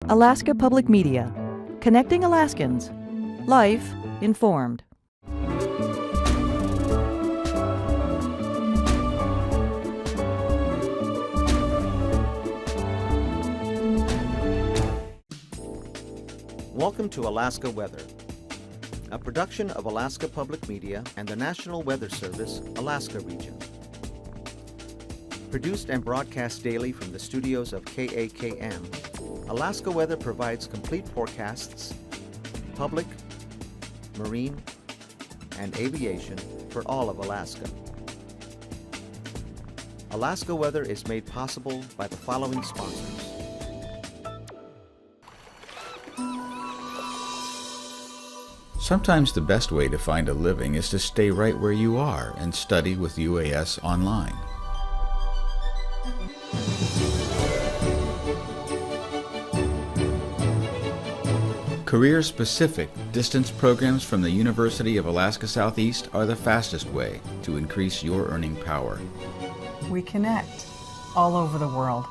Alaska Public Media, connecting Alaskans. Life informed. Welcome to Alaska Weather, a production of Alaska Public Media and the National Weather Service, Alaska Region. Produced and broadcast daily from the studios of KAKM, Alaska Weather provides complete forecasts, public, marine, and aviation for all of Alaska. Alaska Weather is made possible by the following sponsors. Sometimes the best way to find a living is to stay right where you are and study with UAS online. Career-specific distance programs from the University of Alaska Southeast are the fastest way to increase your earning power. We connect all over the world.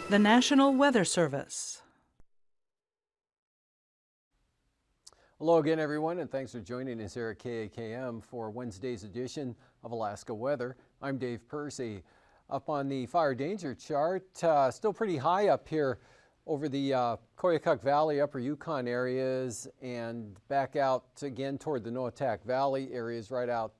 The National Weather Service. Hello again, everyone, and thanks for joining us here at KAKM for Wednesday's edition of Alaska Weather. I'm Dave Percy. Up on the fire danger chart, still pretty high up here over the Koyukuk Valley, Upper Yukon areas, and back out again toward the Noatak Valley areas, right out,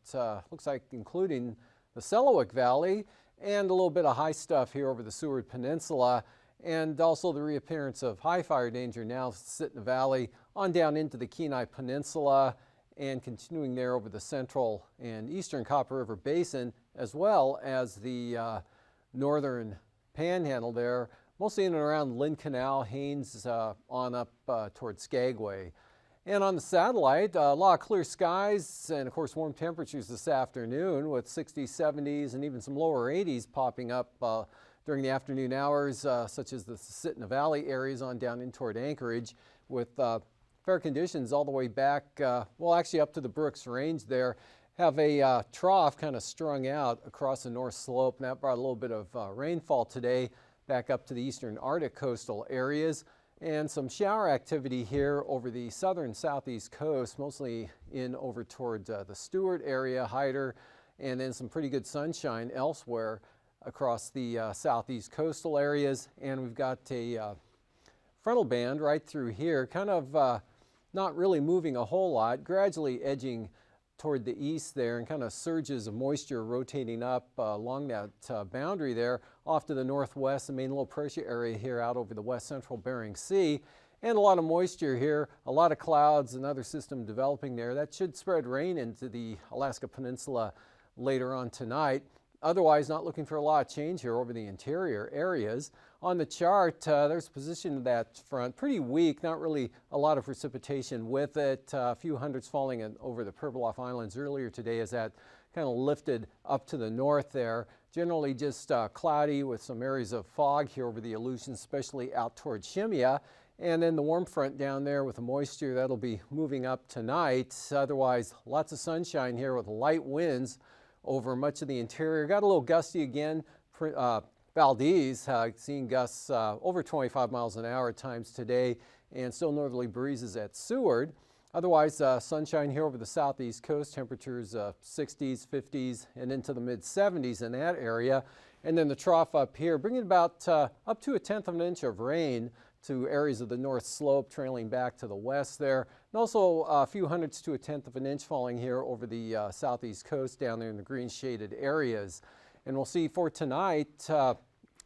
looks like including the Selawik Valley, and a little bit of high stuff here over the Seward Peninsula, and also the reappearance of high fire danger now sit in the valley on down into the Kenai Peninsula and continuing there over the central and eastern Copper River Basin, as well as the northern panhandle there, mostly in and around Lynn Canal, Haines on up towards Skagway. And on the satellite, a lot of clear skies and, of course, warm temperatures this afternoon with 60s, 70s, and even some lower 80s popping up during the afternoon hours, such as the Sitna Valley areas on down in toward Anchorage, with fair conditions all the way back, well, actually up to the Brooks Range there. Have a trough kind of strung out across the north slope, and that brought a little bit of rainfall today back up to the eastern Arctic coastal areas. And some shower activity here over the southern southeast coast, mostly in over toward the Stewart area, Hyder, and then some pretty good sunshine elsewhere across the southeast coastal areas. And we've got a frontal band right through here, kind of not really moving a whole lot, gradually edging toward the east there, and kind of surges of moisture rotating up along that boundary there off to the northwest, the main low pressure area here out over the west central Bering Sea, and a lot of moisture here, a lot of clouds, another system developing there. That should spread rain into the Alaska Peninsula later on tonight. Otherwise, not looking for a lot of change here over the interior areas. On the chart, there's a position of that front, pretty weak, not really a lot of precipitation with it. A few hundreds falling over the Pribilof Islands earlier today as that kind of lifted up to the north there. Generally just cloudy with some areas of fog here over the Aleutians, especially out toward Shemya. And then the warm front down there with the moisture, that'll be moving up tonight. Otherwise, lots of sunshine here with light winds over much of the interior. Got a little gusty again. Valdez, seeing gusts over 25 miles an hour at times today, and still northerly breezes at Seward. Otherwise, sunshine here over the southeast coast, temperatures 60s, 50s, and into the mid-70s in that area. And then the trough up here, bringing about up to 1/10 of an inch of rain to areas of the north slope, trailing back to the west there. And also a few hundredths to 1/10 of an inch falling here over the southeast coast down there in the green shaded areas. And we'll see for tonight,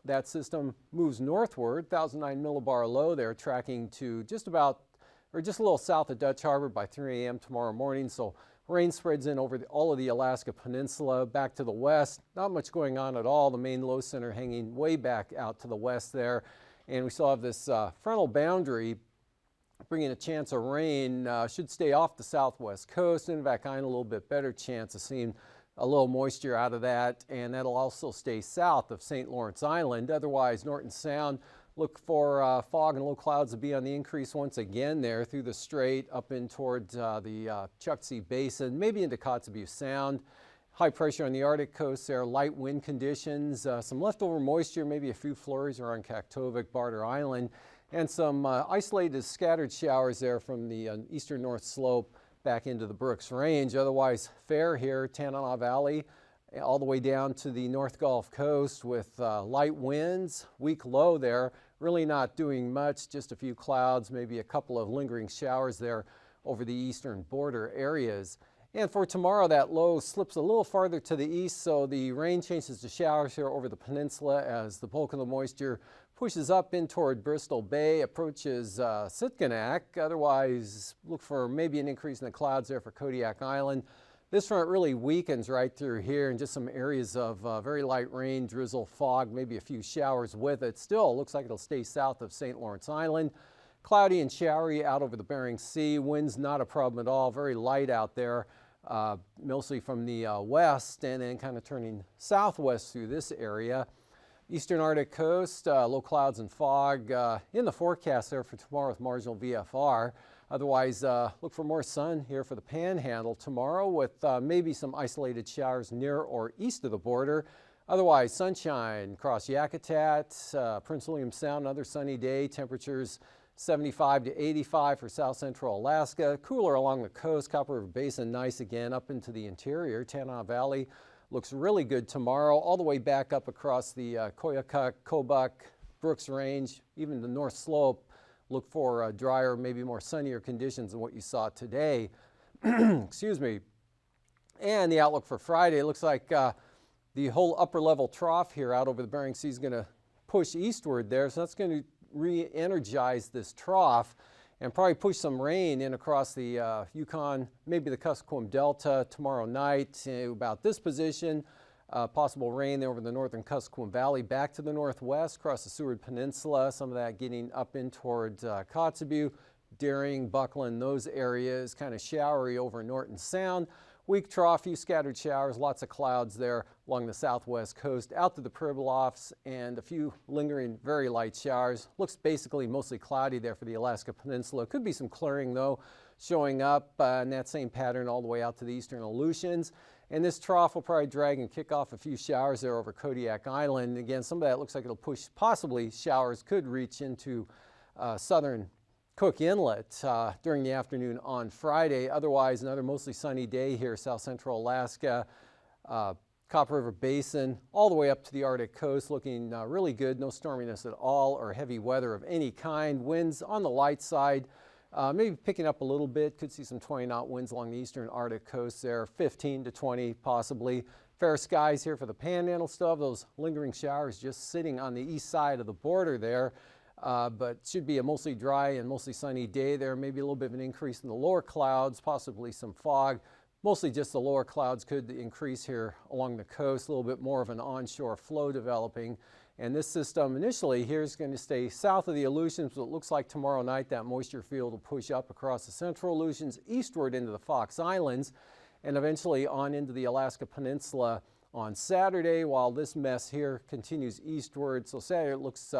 that system moves northward, 1,009 millibar low there, tracking to just about, or just a little south of Dutch Harbor by 3 a.m. tomorrow morning. So rain spreads in over all of the Alaska Peninsula, back to the west. Not much going on at all. The main low center hanging way back out to the west there. And we still have this frontal boundary bringing a chance of rain. Should stay off the southwest coast. In fact, a little bit better chance of seeing a little moisture out of that, and that'll also stay south of St. Lawrence Island. Otherwise, Norton Sound, look for fog and low clouds to be on the increase once again there through the strait up in towards the Chukchi Basin, maybe into Kotzebue Sound. high pressure on the Arctic coast there, light wind conditions, some leftover moisture, maybe a few flurries around Kaktovik, Barter Island, and some isolated scattered showers there from the eastern North Slope back into the Brooks Range. Otherwise fair here, Tanana Valley, all the way down to the North Gulf Coast with light winds, weak low there, really not doing much, just a few clouds, maybe a couple of lingering showers there over the eastern border areas. And for tomorrow, that low slips a little farther to the east, so the rain changes to showers here over the peninsula as the bulk of the moisture pushes up in toward Bristol Bay, approaches Sitkinak. Otherwise, look for maybe an increase in the clouds there for Kodiak Island. This front really weakens right through here, and just some areas of very light rain, drizzle, fog, maybe a few showers with it. Still looks like it'll stay south of St. Lawrence Island. Cloudy and showery out over the Bering Sea. Winds not a problem at all, very light out there, mostly from the west, and then kind of turning southwest through this area. Eastern Arctic coast, low clouds and fog in the forecast there for tomorrow with marginal VFR. Otherwise, look for more sun here for the Panhandle tomorrow with maybe some isolated showers near or east of the border. Otherwise, sunshine across Yakutat, Prince William Sound, another sunny day. Temperatures 75 to 85 for south central Alaska. Cooler along the coast, Copper River Basin, nice again up into the interior. Tanana Valley looks really good tomorrow, all the way back up across the Koyukuk, Kobuk, Brooks Range, even the North Slope. Look for drier, maybe more sunnier conditions than what you saw today. Excuse me. And the outlook for Friday, looks like the whole upper level trough here out over the Bering Sea is going to push eastward there. So that's going to re-energize this trough and probably push some rain in across the Yukon, maybe the Kuskokwim Delta tomorrow night about this position. Possible rain over the northern Kuskokwim Valley, back to the northwest, across the Seward Peninsula, some of that getting up in towards Kotzebue, Deering, Buckland, those areas, kind of showery over Norton Sound. Weak trough, few scattered showers, lots of clouds there along the southwest coast, out to the Pribilofs, and a few lingering very light showers. Looks basically mostly cloudy there for the Alaska Peninsula. Could be some clearing though, showing up in that same pattern all the way out to the eastern Aleutians. And this trough will probably drag and kick off a few showers there over Kodiak Island. Again, some of that looks like it'll push, possibly showers could reach into southern Cook Inlet during the afternoon on Friday. Otherwise, another mostly sunny day here, south central Alaska, Copper River Basin, all the way up to the Arctic coast, looking really good. No storminess at all or heavy weather of any kind. Winds on the light side. Maybe picking up a little bit, could see some 20-knot winds along the eastern Arctic coast there, 15 to 20 possibly. Fair skies here for the Panhandle. Still have those lingering showers just sitting on the east side of the border there, but should be a mostly dry and mostly sunny day there. Maybe a little bit of an increase in the lower clouds, possibly some fog. Mostly just the lower clouds could increase here along the coast, a little bit more of an onshore flow developing. And this system initially here is going to stay south of the Aleutians, but it looks like tomorrow night that moisture field will push up across the central Aleutians, eastward into the Fox Islands, and eventually on into the Alaska Peninsula on Saturday, while this mess here continues eastward. So Saturday it looks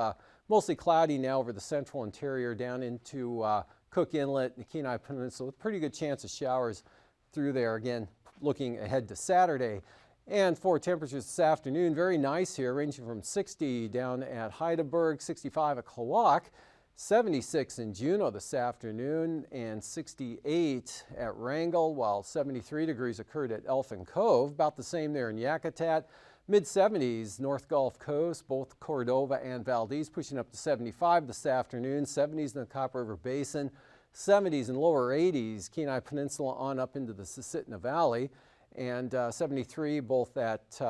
mostly cloudy now over the central interior down into Cook Inlet and the Kenai Peninsula, with pretty good chance of showers through there. Again, looking ahead to Saturday. And for temperatures this afternoon, very nice here, ranging from 60 down at Heidelberg, 65 at Klawock, 76 in Juneau this afternoon, and 68 at Wrangell, while 73 degrees occurred at Elfin Cove. About the same there in Yakutat. Mid-70s, North Gulf Coast, both Cordova and Valdez, pushing up to 75 this afternoon, 70s in the Copper River Basin, 70s and lower 80s, Kenai Peninsula on up into the Susitna Valley, and 73 both at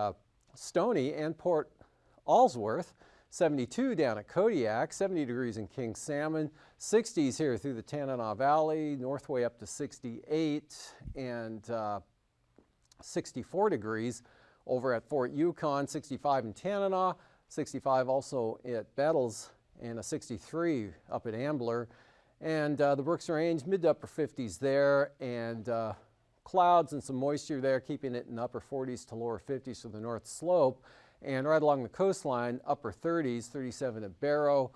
Stony and Port Allsworth, 72 down at Kodiak, 70 degrees in King Salmon, 60s here through the Tanana Valley, north way up to 68, and 64 degrees over at Fort Yukon, 65 in Tanana, 65 also at Bettles, and a 63 up at Ambler. And the Brooks Range, mid to upper 50s there, and clouds and some moisture there, keeping it in upper 40s to lower 50s for the North Slope. And right along the coastline, upper 30s, 37 at Barrow,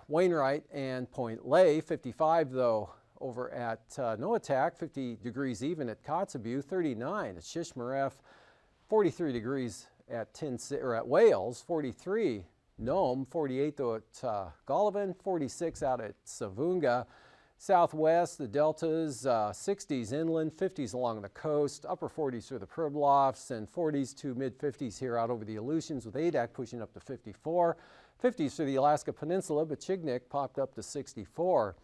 Wainwright, and Point Lay. 55 though over at Noatak, 50 degrees even at Kotzebue, 39 at Shishmaref, 43 degrees at Wales, 43 Nome, 48 though at Golovin, 46 out at Savunga. Southwest, the deltas, 60s inland, 50s along the coast, upper 40s for the Pribilofs, and 40s to mid-50s here out over the Aleutians, with Adak pushing up to 54. 50s for the Alaska Peninsula, but Chignik popped up to 64.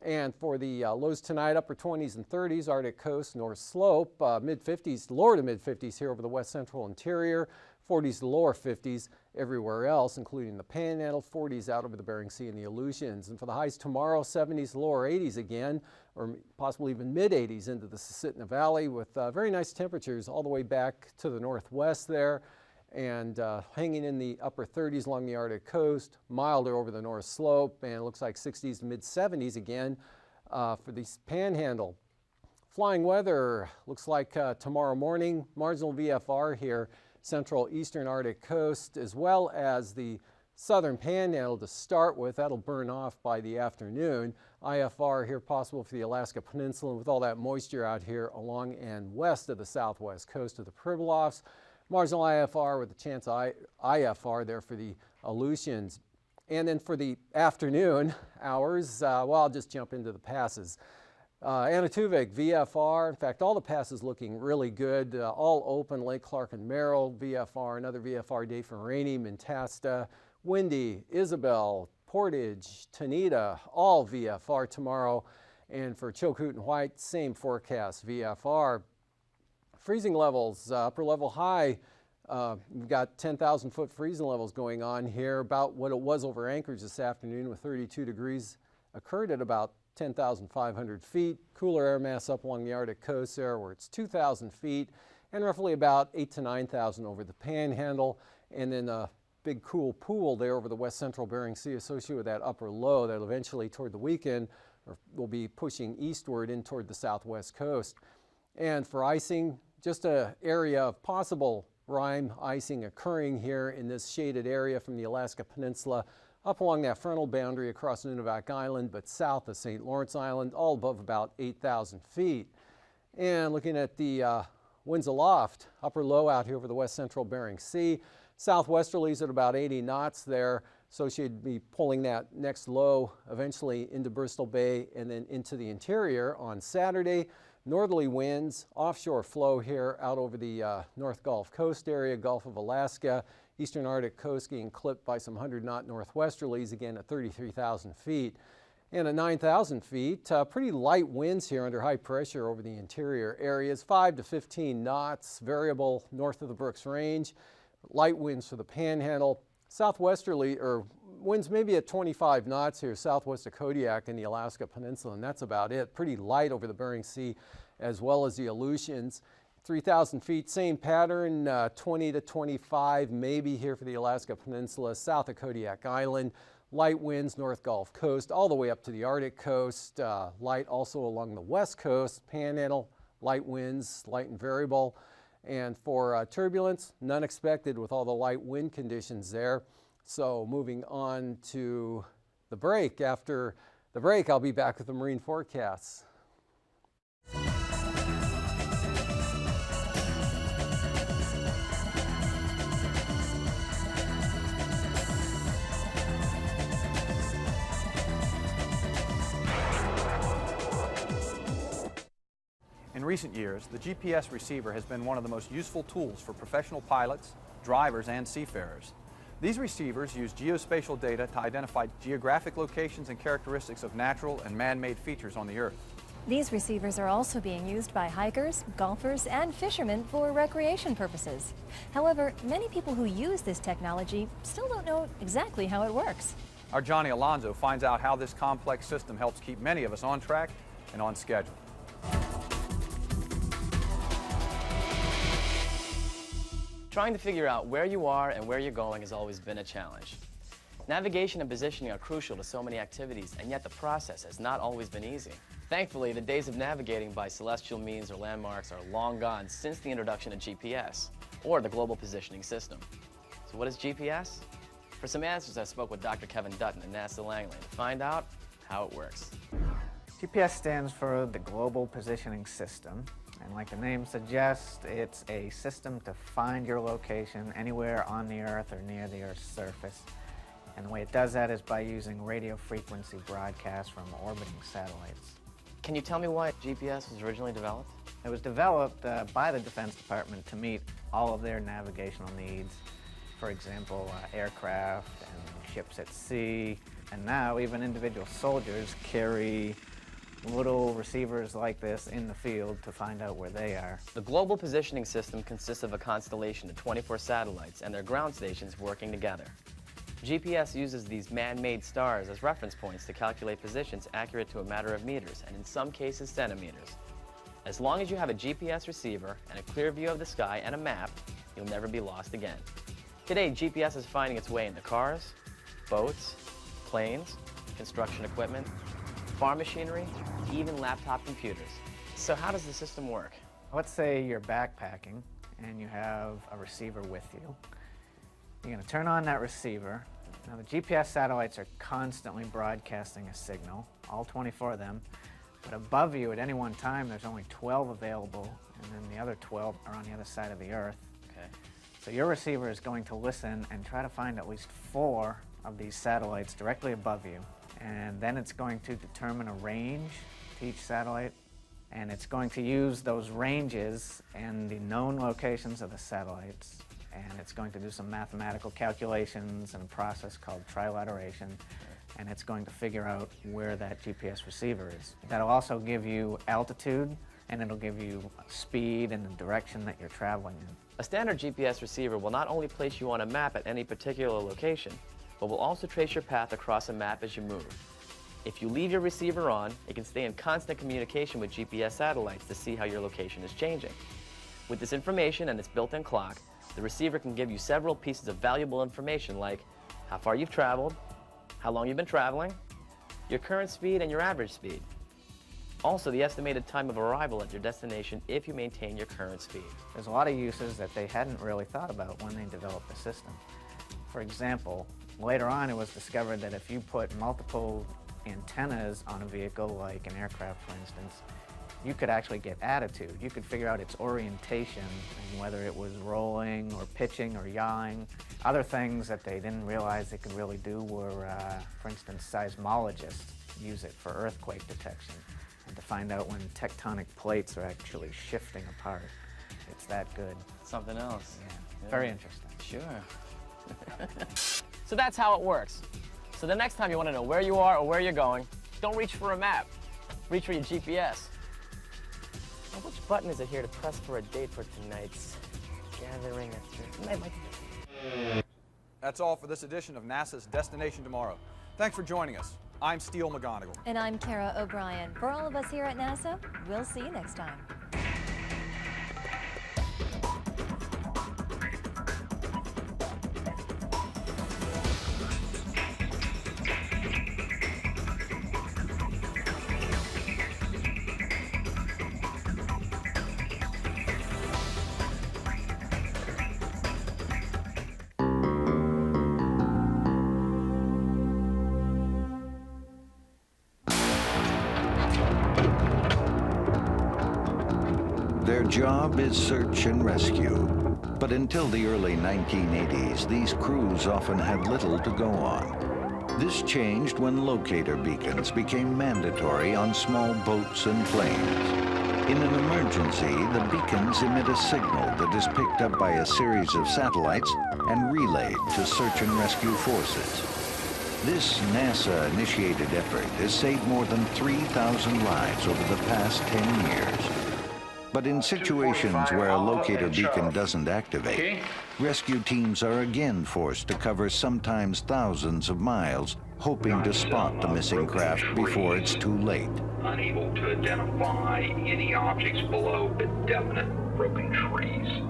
And for the lows tonight, upper 20s and 30s, Arctic coast, North Slope, mid-50s, lower to mid-50s here over the west central interior, 40s to lower 50s everywhere else, including the Panhandle, 40s out over the Bering Sea and the Aleutians. And for the highs tomorrow, 70s, lower 80s again, or possibly even mid-80s into the Susitna Valley, with very nice temperatures all the way back to the northwest there, and hanging in the upper 30s along the Arctic coast, milder over the North Slope, and it looks like 60s to mid-70s again for the Panhandle. Flying weather looks like tomorrow morning, marginal VFR here, central eastern Arctic coast, as well as the southern Panhandle to start with. That'll burn off by the afternoon. IFR here possible for the Alaska Peninsula, with all that moisture out here along and west of the southwest coast of the Pribilofs. Marginal IFR with a chance of IFR there for the Aleutians. And then for the afternoon hours, well, I'll just jump into the passes. Anaktuvik, VFR, in fact, all the passes looking really good, all open, Lake Clark and Merrill, VFR, another VFR day for rainy, Mentasta, windy, Isabel, Portage, Tanita, all VFR tomorrow. And for Chilkoot and White, same forecast, VFR. Freezing levels, upper level high, we've got 10,000 foot freezing levels going on here, about what it was over Anchorage this afternoon, with 32 degrees, occurred at about 10,500 feet. Cooler air mass up along the Arctic coast there, where it's 2,000 feet, and roughly about 8,000 to 9,000 over the Panhandle, and then a big cool pool there over the west central Bering Sea associated with that upper low that eventually toward the weekend will be pushing eastward in toward the southwest coast. And for icing, just an area of possible rime icing occurring here in this shaded area from the Alaska Peninsula up along that frontal boundary across Nunivak Island, but south of St. Lawrence Island, all above about 8,000 feet. And looking at the winds aloft, upper low out here over the west central Bering Sea, southwesterlies at about 80 knots there, so she'd be pulling that next low eventually into Bristol Bay and then into the interior on Saturday. Northerly winds, offshore flow here out over the North Gulf Coast area, Gulf of Alaska, eastern Arctic coast getting clipped by some 100-knot northwesterlies, again at 33,000 feet. And at 9,000 feet, pretty light winds here under high pressure over the interior areas, 5 to 15 knots, variable north of the Brooks Range. Light winds for the Panhandle, southwesterly, or winds maybe at 25 knots here southwest of Kodiak and the Alaska Peninsula, and that's about it. Pretty light over the Bering Sea as well as the Aleutians. 3,000 feet, same pattern, 20 to 25 maybe here for the Alaska Peninsula, south of Kodiak Island. Light winds, North Gulf Coast, all the way up to the Arctic coast. Light also along the west coast, Panhandle, light winds, light and variable. And for turbulence, none expected with all the light wind conditions there. So moving on to the break. After the break, I'll be back with the marine forecasts. In recent years, the GPS receiver has been one of the most useful tools for professional pilots, drivers, and seafarers. These receivers use geospatial data to identify geographic locations and characteristics of natural and man-made features on the Earth. These receivers are also being used by hikers, golfers, and fishermen for recreation purposes. However, many people who use this technology still don't know exactly how it works. Our Johnny Alonso finds out how this complex system helps keep many of us on track and on schedule. Trying to figure out where you are and where you're going has always been a challenge. Navigation and positioning are crucial to so many activities, and yet the process has not always been easy. Thankfully, the days of navigating by celestial means or landmarks are long gone since the introduction of GPS, or the Global Positioning System. So what is GPS? For some answers, I spoke with Dr. Kevin Dutton at NASA Langley to find out how it works. GPS stands for the Global Positioning System, And like the name suggests, it's a system to find your location anywhere on the Earth or near the Earth's surface. And the way it does that is by using radio frequency broadcasts from orbiting satellites. Can you tell me why GPS was originally developed? It was developed by the Defense Department to meet all of their navigational needs. For example, aircraft and ships at sea. And now even individual soldiers carry little receivers like this in the field to find out where they are. The Global Positioning System consists of a constellation of 24 satellites and their ground stations working together. GPS uses these man-made stars as reference points to calculate positions accurate to a matter of meters, and in some cases centimeters. As long as you have a GPS receiver and a clear view of the sky and a map, you'll never be lost again. Today, GPS is finding its way into cars, boats, planes, construction equipment, farm machinery, even laptop computers. So how does the system work? Let's say you're backpacking and you have a receiver with you. You're going to turn on that receiver. Now the GPS satellites are constantly broadcasting a signal, all 24 of them, but above you at any one time there's only 12 available, and then the other 12 are on the other side of the Earth. Okay. So your receiver is going to listen and try to find at least 4 of these satellites directly above you, and then it's going to determine a range to each satellite, and it's going to use those ranges and the known locations of the satellites, and it's going to do some mathematical calculations and a process called trilateration, and it's going to figure out where that GPS receiver is. That'll also give you altitude, and it'll give you speed and the direction that you're traveling in. A standard GPS receiver will not only place you on a map at any particular location, but will also trace your path across a map as you move. If you leave your receiver on, it can stay in constant communication with GPS satellites to see how your location is changing. With this information and its built-in clock, the receiver can give you several pieces of valuable information like how far you've traveled, how long you've been traveling, your current speed and your average speed. Also, the estimated time of arrival at your destination if you maintain your current speed. There's a lot of uses that they hadn't really thought about when they developed the system. For example, later on it was discovered that if you put multiple antennas on a vehicle, like an aircraft for instance, you could actually get attitude. You could figure out its orientation and whether it was rolling or pitching or yawing. Other things that they didn't realize they could really do were, for instance, seismologists use it for earthquake detection and to find out when tectonic plates are actually shifting apart. It's that good. Something else. Yeah. Very interesting. Sure. So that's how it works. So the next time you want to know where you are or where you're going, don't reach for a map. Reach for your GPS. Now, which button is it here to press for a date for tonight's gathering at church? That's all for this edition of NASA's Destination Tomorrow. Thanks for joining us. I'm Steele McGonigal. And I'm Kara O'Brien. For all of us here at NASA, we'll see you next time. Their job is search and rescue. But until the early 1980s, these crews often had little to go on. This changed when locator beacons became mandatory on small boats and planes. In an emergency, the beacons emit a signal that is picked up by a series of satellites and relayed to search and rescue forces. This NASA-initiated effort has saved more than 3,000 lives over the past 10 years. But in situations where a locator beacon doesn't activate, rescue teams are again forced to cover sometimes thousands of miles, hoping to spot the missing craft before it's too late. Unable to identify any objects below but definite broken trees.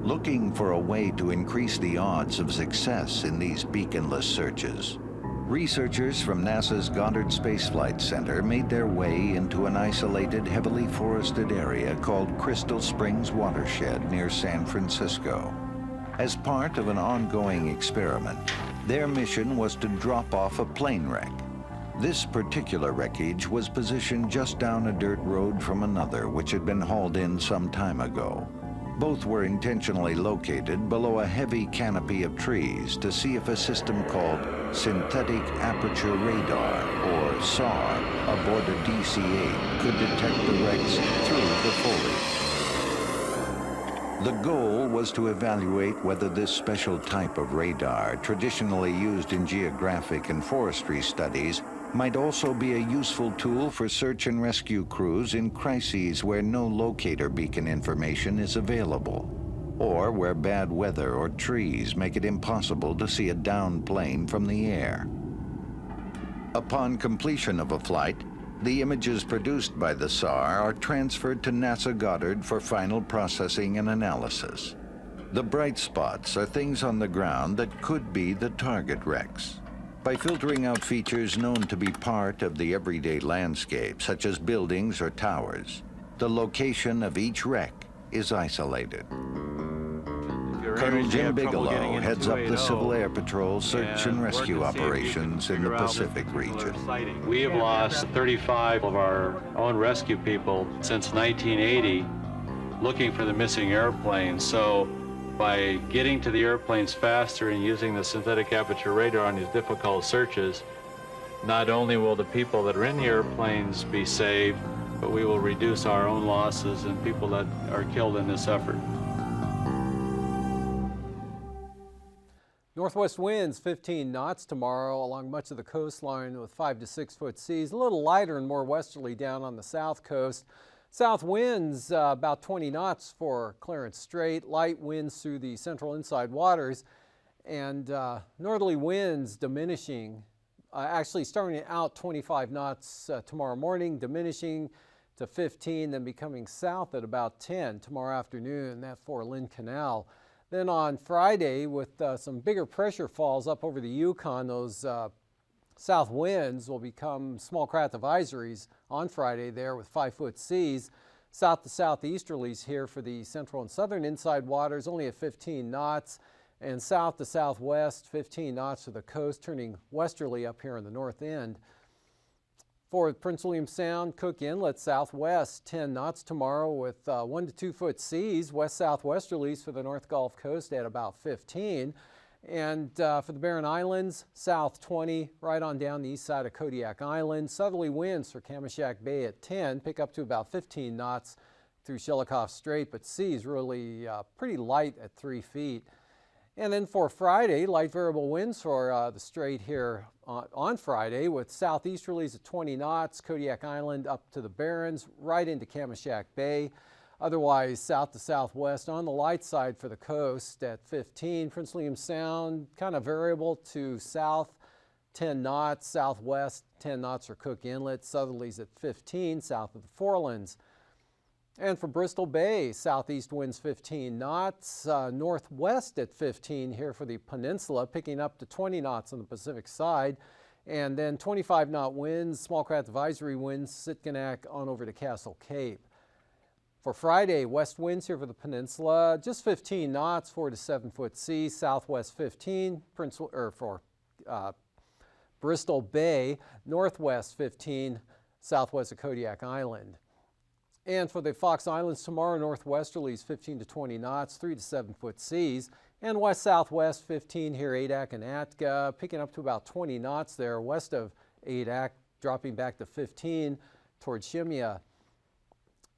Looking for a way to increase the odds of success in these beaconless searches, researchers from NASA's Goddard Space Flight Center made their way into an isolated, heavily forested area called Crystal Springs Watershed near San Francisco. As part of an ongoing experiment, their mission was to drop off a plane wreck. This particular wreckage was positioned just down a dirt road from another which had been hauled in some time ago. Both were intentionally located below a heavy canopy of trees to see if a system called synthetic aperture radar, or SAR, aboard a DC-8 could detect the wrecks through the foliage. The goal was to evaluate whether this special type of radar, traditionally used in geographic and forestry studies, might also be a useful tool for search and rescue crews in crises where no locator beacon information is available, or where bad weather or trees make it impossible to see a downed plane from the air. Upon completion of a flight, the images produced by the SAR are transferred to NASA Goddard for final processing and analysis. The bright spots are things on the ground that could be the target wrecks. By filtering out features known to be part of the everyday landscape, such as buildings or towers, the location of each wreck is isolated. Colonel Jim Bigelow heads up the Civil Air Patrol search and rescue operations in the Pacific region. We have lost 35 of our own rescue people since 1980 looking for the missing airplanes. So by getting to the airplanes faster and using the synthetic aperture radar on these difficult searches, not only will the people that are in the airplanes be saved, but we will reduce our own losses and people that are killed in this effort. Northwest winds 15 knots tomorrow along much of the coastline with 5 to 6 foot seas. A little lighter and more westerly down on the south coast. South winds about 20 knots for Clarence Strait. Light winds through the central inside waters. And northerly winds diminishing, actually starting out 25 knots tomorrow morning, diminishing to 15, then becoming south at about 10 tomorrow afternoon, that for Lynn Canal. Then on Friday, with some bigger pressure falls up over the Yukon, those south winds will become small craft advisories on Friday there with 5 foot seas. South to southeasterlies here for the central and southern inside waters, only at 15 knots. And south to southwest, 15 knots to the coast, turning westerly up here in the north end. For Prince William Sound, Cook Inlet, southwest, 10 knots tomorrow with 1 to 2 foot seas. West-southwesterlies for the North Gulf Coast at about 15. And for the Barren Islands, south 20, right on down the east side of Kodiak Island. Southerly winds for Kamishak Bay at 10, pick up to about 15 knots through Shelikof Strait, but seas really pretty light at 3 feet. And then for Friday, light variable winds for the strait here on Friday with southeasterlies at 20 knots, Kodiak Island up to the Barrens, right into Kamishak Bay. Otherwise, south to southwest on the light side for the coast at 15. Prince William Sound, kind of variable to south, 10 knots, southwest, 10 knots for Cook Inlet, southerlies at 15, south of the Forelands. And for Bristol Bay, southeast winds 15 knots, northwest at 15 here for the peninsula, picking up to 20 knots on the Pacific side. And then 25 knot winds, small craft advisory winds, Sitkinak on over to Castle Cape. For Friday, west winds here for the peninsula, just 15 knots, 4 to 7 foot seas, southwest 15, for Bristol Bay, northwest 15, southwest of Kodiak Island. And for the Fox Islands tomorrow, northwesterlies 15 to 20 knots, 3 to 7 foot seas. And west-southwest 15 here, Adak and Atka, picking up to about 20 knots there west of Adak, dropping back to 15 towards Shimia.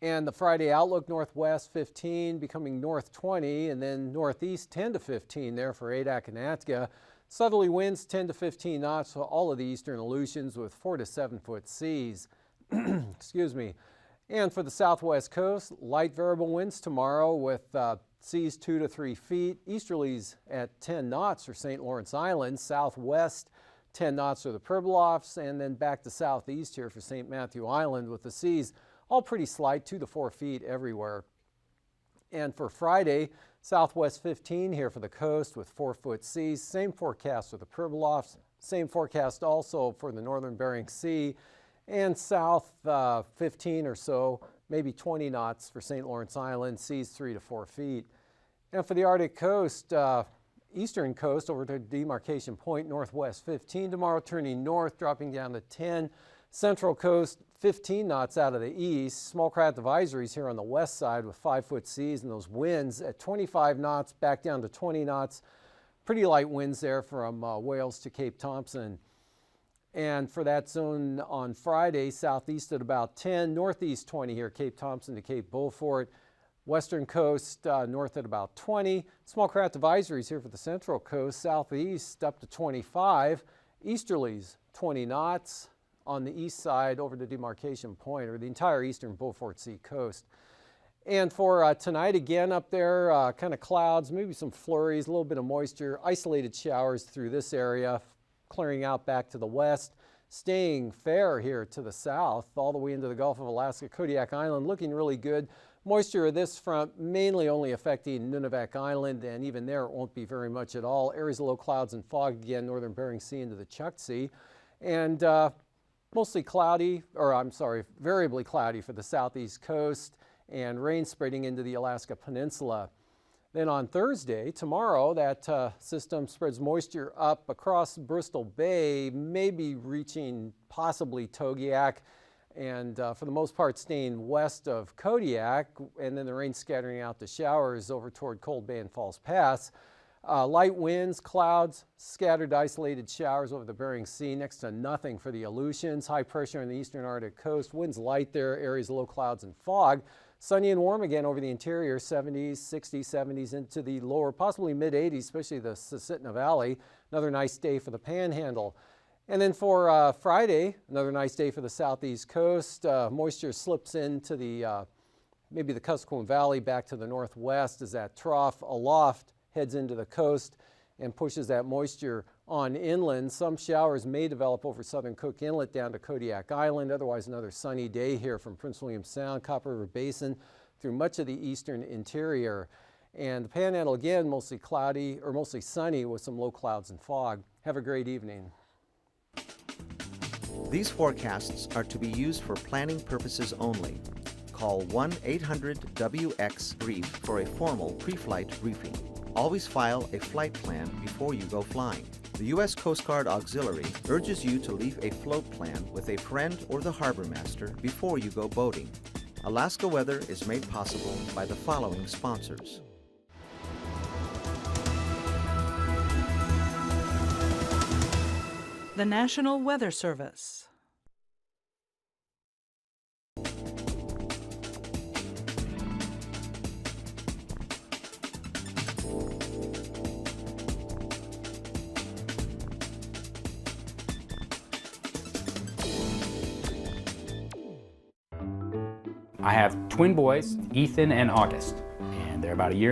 And the Friday outlook, northwest 15, becoming north 20, and then northeast 10 to 15 there for Adak and Atka. Southerly winds 10 to 15 knots for all of the eastern Aleutians with 4 to 7 foot seas. Excuse me. And for the southwest coast, light variable winds tomorrow with seas 2 to 3 feet. Easterlies at 10 knots for St. Lawrence Island. Southwest 10 knots for the Pribilofs, and then back to southeast here for St. Matthew Island with the seas all pretty slight, 2 to 4 feet everywhere. And for Friday, southwest 15 here for the coast with 4 foot seas. Same forecast for the Pribilofs. Same forecast also for the northern Bering Sea. And south 15 or so, maybe 20 knots for St. Lawrence Island, seas 3 to 4 feet. And for the Arctic coast, eastern coast over to demarcation point, northwest 15 tomorrow, turning north, dropping down to 10. Central coast 15 knots out of the east. Small craft advisories here on the west side with 5-foot seas and those winds at 25 knots back down to 20 knots. Pretty light winds there from Wales to Cape Thompson. And for that zone on Friday, southeast at about 10, northeast 20 here, Cape Thompson to Cape Beaufort. Western coast north at about 20. Small craft advisories here for the central coast, southeast up to 25. Easterlies 20 knots on the east side over to demarcation point, or the entire eastern Beaufort Sea coast. And for tonight, again up there, kind of clouds, maybe some flurries, a little bit of moisture, isolated showers through this area, clearing out back to the west, staying fair here to the south, all the way into the Gulf of Alaska, Kodiak Island, looking really good. Moisture of this front mainly only affecting Nunivak Island, and even there it won't be very much at all. Areas of low clouds and fog again, northern Bering Sea into the Chukchi. And mostly cloudy, or I'm sorry, variably cloudy for the southeast coast, and rain spreading into the Alaska Peninsula. Then on Thursday, tomorrow, that system spreads moisture up across Bristol Bay, maybe reaching possibly Togiak, and for the most part staying west of Kodiak, and then the rain scattering out to showers over toward Cold Bay and Falls Pass. Light winds, clouds, scattered isolated showers over the Bering Sea, next to nothing for the Aleutians. High pressure on the eastern Arctic coast, winds light there, areas of low clouds and fog. Sunny and warm again over the interior, 70s, 60s, 70s into the lower, possibly mid-80s, especially the Susitna Valley. Another nice day for the Panhandle. And then for Friday, another nice day for the southeast coast. Moisture slips into the maybe the Kuskokwim Valley back to the northwest as that trough aloft heads into the coast and pushes that moisture on inland. Some showers may develop over southern Cook Inlet down to Kodiak Island. Otherwise, another sunny day here from Prince William Sound, Copper River Basin through much of the eastern interior. And the Panhandle again, mostly cloudy or mostly sunny with some low clouds and fog. Have a great evening. These forecasts are to be used for planning purposes only. Call 1-800-WX-BRIEF for a formal pre-flight briefing. Always file a flight plan before you go flying. The U.S. Coast Guard Auxiliary urges you to leave a float plan with a friend or the harbor master before you go boating. Alaska Weather is made possible by the following sponsors. The National Weather Service. I have twin boys, Ethan and August, and they're about a year and